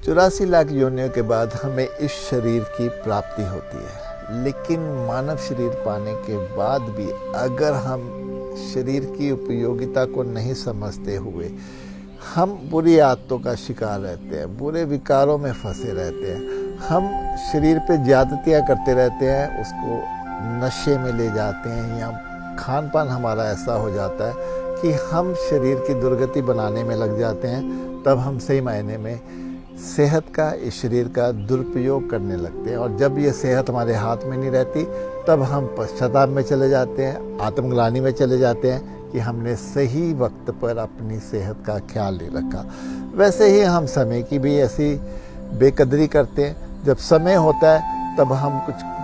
84 लाख योनियों के बाद हमें इस शरीर की प्राप्ति होती है, लेकिन मानव शरीर पाने के बाद भी अगर हम शरीर की उपयोगिता को नहीं समझते हुए हम बुरी आदतों का शिकार रहते हैं, बुरे विकारों में फंसे रहते हैं, हम शरीर पे ज्यादतियाँ करते रहते हैं, उसको नशे में ले जाते हैं या खान पान हमारा ऐसा हो जाता है कि हम शरीर की दुर्गति बनाने में लग जाते हैं, तब हम सही मायने में सेहत का, इस शरीर का दुरुपयोग करने लगते हैं। और जब ये सेहत हमारे हाथ में नहीं रहती तब हम पश्चाताप में चले जाते हैं, आत्मग्लानि में चले जाते हैं कि हमने सही वक्त पर अपनी सेहत का ख्याल नहीं रखा। वैसे ही हम समय की भी ऐसी बेकदरी करते हैं। जब समय होता है तब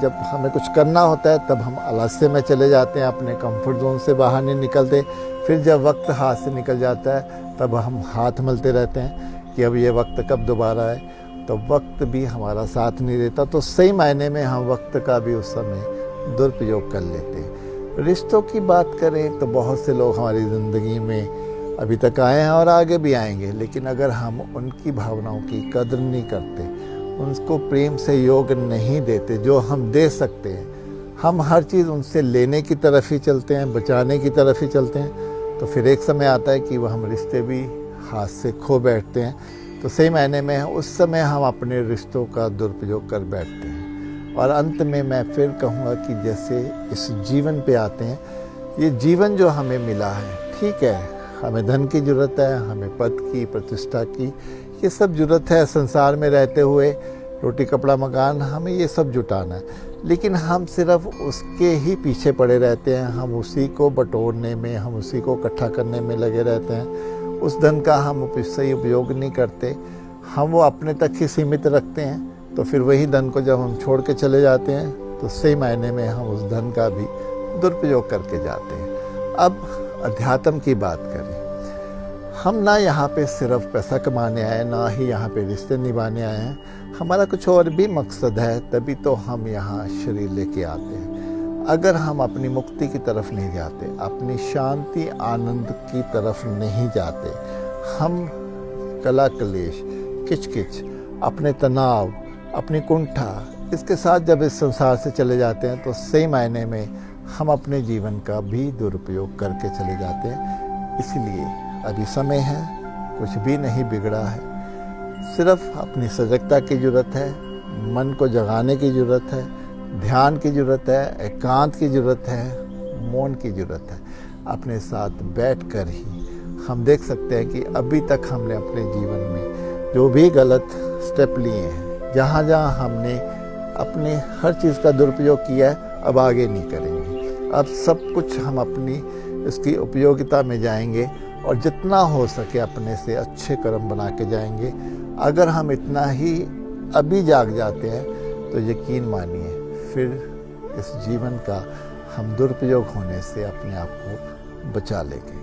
जब हमें कुछ करना होता है तब हम आलस्य में चले जाते हैं, अपने कंफर्ट जोन से बाहर नहीं निकलते। फिर जब वक्त हाथ से निकल जाता है तब हम हाथ मलते रहते हैं कि अब ये वक्त कब दोबारा आए, तो वक्त भी हमारा साथ नहीं देता। तो सही मायने में हम वक्त का भी उस समय दुरुपयोग कर लेते हैं। रिश्तों की बात करें तो बहुत से लोग हमारी ज़िंदगी में अभी तक आए हैं और आगे भी आएंगे, लेकिन अगर हम उनकी भावनाओं की कदर नहीं करते, उनको प्रेम से योग नहीं देते जो हम दे सकते हैं, हम हर चीज़ उनसे लेने की तरफ ही चलते हैं, बचाने की तरफ ही चलते हैं, तो फिर एक समय आता है कि वह हम रिश्ते भी हाथ से खो बैठते हैं। तो सही मायने में उस समय हम अपने रिश्तों का दुरुपयोग कर बैठते हैं। और अंत में मैं फिर कहूँगा कि जैसे इस जीवन पे आते हैं, ये जीवन जो हमें मिला है, ठीक है, हमें धन की ज़रूरत है, हमें पद की, प्रतिष्ठा की, ये सब ज़रूरत है। संसार में रहते हुए रोटी कपड़ा मकान हमें ये सब जुटाना है, लेकिन हम सिर्फ उसके ही पीछे पड़े रहते हैं। हम उसी को बटोरने में, हम उसी को इकट्ठा करने में लगे रहते हैं। उस धन का हम सही उपयोग नहीं करते, हम वो अपने तक ही सीमित रखते हैं। तो फिर वही धन को जब हम छोड़ के चले जाते हैं तो सही मायने में हम उस धन का भी दुरुपयोग करके जाते हैं। अब अध्यात्म की बात करें, हम ना यहाँ पे सिर्फ पैसा कमाने आए, ना ही यहाँ पे रिश्ते निभाने आए हैं, हमारा कुछ और भी मकसद है, तभी तो हम यहाँ शरीर लेके आते हैं। अगर हम अपनी मुक्ति की तरफ नहीं जाते, अपनी शांति आनंद की तरफ नहीं जाते, हम कला कलेश, किचकिच, अपने तनाव, अपनी कुंठा, इसके साथ जब इस संसार से चले जाते हैं तो सही मायने में हम अपने जीवन का भी दुरुपयोग करके चले जाते हैं। इसलिए अभी समय है, कुछ भी नहीं बिगड़ा है, सिर्फ अपनी सजगता की ज़रूरत है, मन को जगाने की ज़रूरत है, ध्यान की ज़रूरत है, एकांत की ज़रूरत है, मौन की ज़रूरत है। अपने साथ बैठकर ही हम देख सकते हैं कि अभी तक हमने अपने जीवन में जो भी गलत स्टेप लिए हैं, जहाँ जहाँ हमने अपने हर चीज़ का दुरुपयोग किया है, अब आगे नहीं करेंगे। अब सब कुछ हम अपनी इसकी उपयोगिता में जाएंगे और जितना हो सके अपने से अच्छे कर्म बना के जाएंगे। अगर हम इतना ही अभी जाग जाते हैं तो यकीन मानिए फिर इस जीवन का हम दुरुपयोग होने से अपने आप को बचा लेंगे।